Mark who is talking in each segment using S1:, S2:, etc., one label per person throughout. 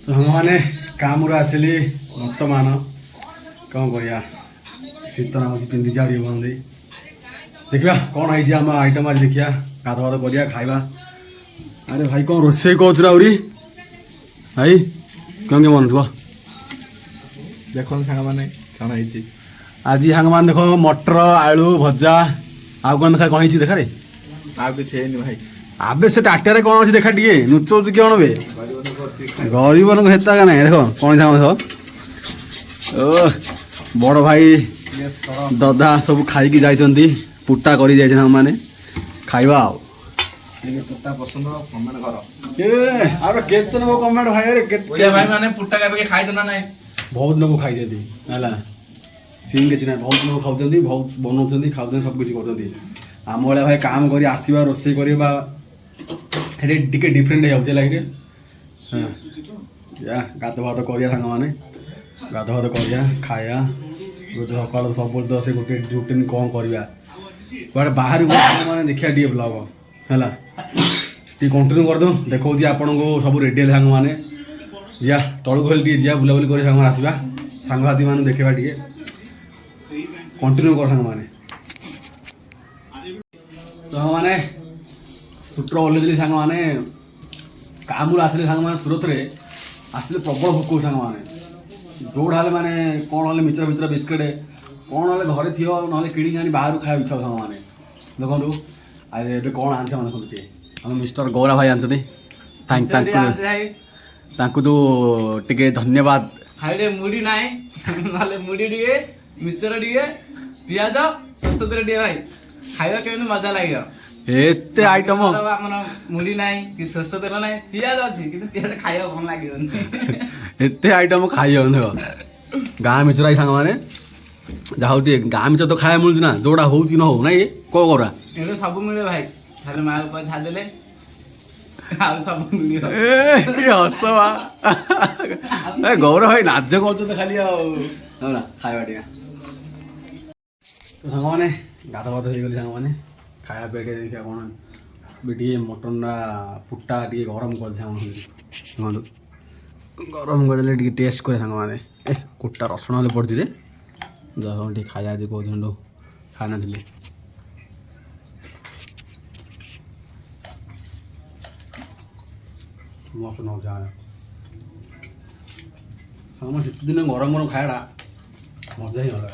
S1: मैंने काम आसिली बर्तमान कौन कर शीत नाम पिंधि जाए बंद देखा कौन है आम आइटम आज देखिया गाध फाध करिया खाइबा। अरे भाई कौन रोसे कौन आउरी भाई कौन के मन थो
S2: देख सांग मैंने कौन है
S1: आज सांग मान देख मटर आलू भजा आउ कौन देखा कौन देखा रे
S2: आ किसी है भाई
S1: आबे से टाटे कौन अच्छे देखा टे नुचौ कौन बे गरीब हेता का नहीं देख कौन था ओ बड़ भाई ददा सब खाई जाइछंती पुट्टा करी जाइछन हम माने खाइबा आ
S2: पुट्टा पसंद कमेंट करो
S1: ए आरो केतन को कमेंट भाई रे
S2: ओया भाई माने पुट्टा के खाइ दना नहीं
S1: बहुत लोग खाइ जदी हला सिंग के बहुत लोग खाउजंती बहुत बनौजंती खाउजंती सब कुछ करजंती आम वाला भाई काम करी आसीबा रोसे करबा हेडे टिके डिफरेंट है जाउचे लागे हां या गात भात करिया संग माने गात भात करिया खाया रोज सकाल सब तो से गोटे रूटीन कौन करवा कुआडे बाहर मैंने देखिया टी ब्लॉग है टी कंटिन्यू कर दो देखो आपण को सब रेडी सांग मैंने जा तलू खोल टी जा बुलाबुली कर सांग आसवा सांगसाथी मैंने देखा टे कंटिन्यू कर सांग मैंने तो मैंने सूत्र ओल्लैली सांग मैंने काम आसिले सांग मैंने सूरत रे आसिले प्रबल भोक सांग मैंने जोड़ा माने कौन हेल्ले मिचर मिचर बिस्किट कौन हेल्ले घरे थी ना कि आनी बाहर खाया इच्छा सांग मैंने देखो आज ए कौन आंस मैंने शुणुचे हम मिस्टर गौरा भाई आंसती तो टिके धन्यवाद
S3: खाइले मुड़ी नाई नाले मुड़ी दिए मिचर दिए पियाज सरसों तेल दिए भाई खाइबा केमन मजा लागियो
S1: एते आइटम
S3: हमर मुड़ी नाई कि सरसों तेल नाई पियाज अछि किंतु पियाज खाइबा भल लागियो
S1: एते आइटम खाई हो गाँ मिचर सांग मैंने जाऊ टे गाँ मिचर तो खाया मिलूँ ना जोड़ा हो न हो ना ये कौन करा
S3: ये सब मिले भाई खाली माँ ऊपर छाड़ देले आउ सब मिलियो
S1: हसवा गौरव भाई नाच कर खाली ना खाଇବା टे तो सांग मैंने गाध फाध हो गली सांग मैंने खाया पेटे देखा कौन टे मटन पुट्टा टे गरम कर सांग गरम कर टे टेस्ट करे सांग मैंने ए कुट्टा रसुण हेल्ले पड़ी रे जहाँ टे खाया आज कौ दिन खाई ना मस्त न शीत दिन गरम गरम खाया मजा ही अलग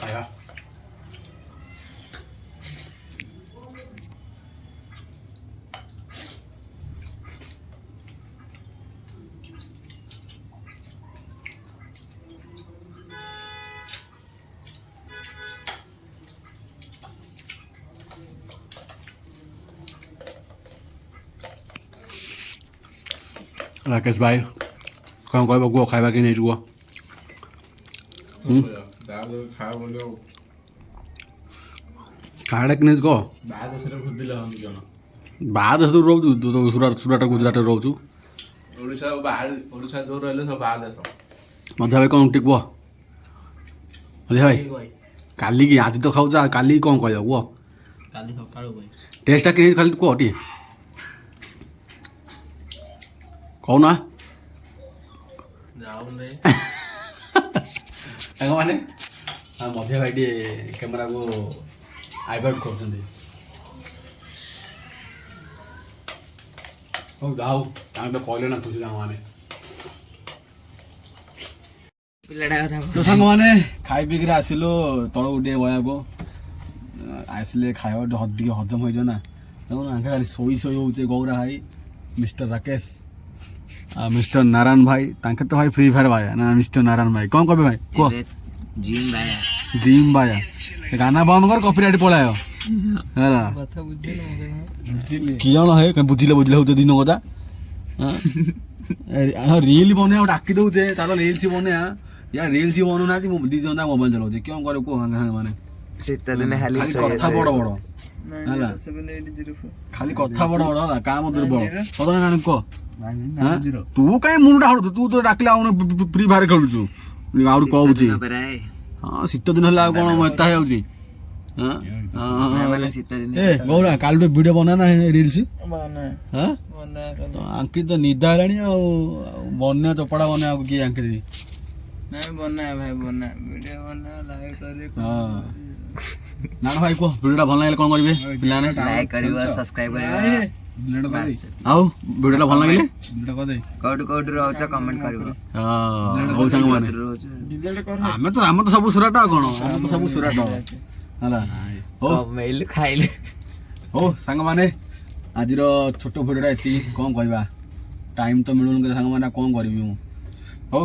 S1: खाया राकेश भाई कौन कह गुआ खाइबा कि नहीं जुआ खाड़ा कि नहीं कह बाद तू रोचु तू तो सुरत गुजरात रोचु मजा भाई कौन टिक मजा भाई काली की आज तो खाऊ काली कौन कह कह टेस्टा कि खाली कह टी कौन मैंने मजा भाई टे कैमेरा को आइवर्ट कर जाऊ तो कहले ना तुझे मैंने तो सांग मैंने खाई पीक आसिलु तल उठे बया आसिले खाया हदिक हजम हो ना देखो खाली शोई शोई हो गौरा भाई मिस्टर राकेश मिस्टर नारायण भाई तांके तो भाई फ्री फायर भाई ना मिस्टर नारायण भाई कौन कहे भाई कह जिम बाया गाना बंद कर कॉपीराइट पलायो है किन है बुझिले बुझिले हो दिन कदा रील बने डाकी दौचे तार रील्स बने या रील्स बनू ना दी जन मोबाइल चलाऊे क्यों करे कह माने कथा बड़ बड़ खाली कथा बड़ बड़ है काम दुर्बल सदन जान कह तू कहीं मुंडा हड़ू तू तो डाकले आउन फ्री फायर खेलुछु आउर कहूची हाँ शीत दिन है कौन मता हो ଏ ଗୌରା କାଲି ଗୋଟେ ଭିଡ଼ିଓ ବନା ନା ରିଲ୍ସ ହଁ
S3: ବନା
S1: ତ ଆଙ୍କି ତ ନିଦା ହେଲାଣି ଆଉ ବନ୍ୟା ଚପଡ଼ା ବନ୍ୟା ଆଉ କିଏ ଆଙ୍କି ଦେବି
S3: ନାଇଁ ବନା ଭାଇ ବନା ଭିଡ଼ିଓ ବନା ଲାଇକ୍ କରି
S1: ହଁ ନା ଭାଇ କୁହ ଭିଡ଼ିଓଟା ଭଲ ଲାଗିଲେ କ'ଣ କରିବେ ପିଲାମାନେ
S4: ଲାଇକ୍ କରିବ ସବସ୍କ୍ରାଇବ କରିବ
S1: ଆଉ ଭିଡ଼ିଓଟା ଭଲ ଲାଗିଲେ
S4: କୋଉଠୁ ରହୁଛ କମେଣ୍ଟ କରିବ
S1: ହଉ ସାଙ୍ଗମାନେ ଆମେ ତ ସବୁ ସୁରାଟ ଆଉ କ'ଣ ଆମେ ତ ସବୁ ସୁରାଟ ହେଲା ହଉ
S4: କମେଇଲୁ ଖାଇଲୁ
S1: ହଉ ସାଙ୍ଗମାନେ ଆଜିର ଛୋଟ ଭିଡ଼ିଓଟା ଏତିକି କ'ଣ କହିବା ଟାଇମ୍ ତ ମିଳୁନି ସାଙ୍ଗମାନେ କ'ଣ କରିବି ମୁଁ ହଉ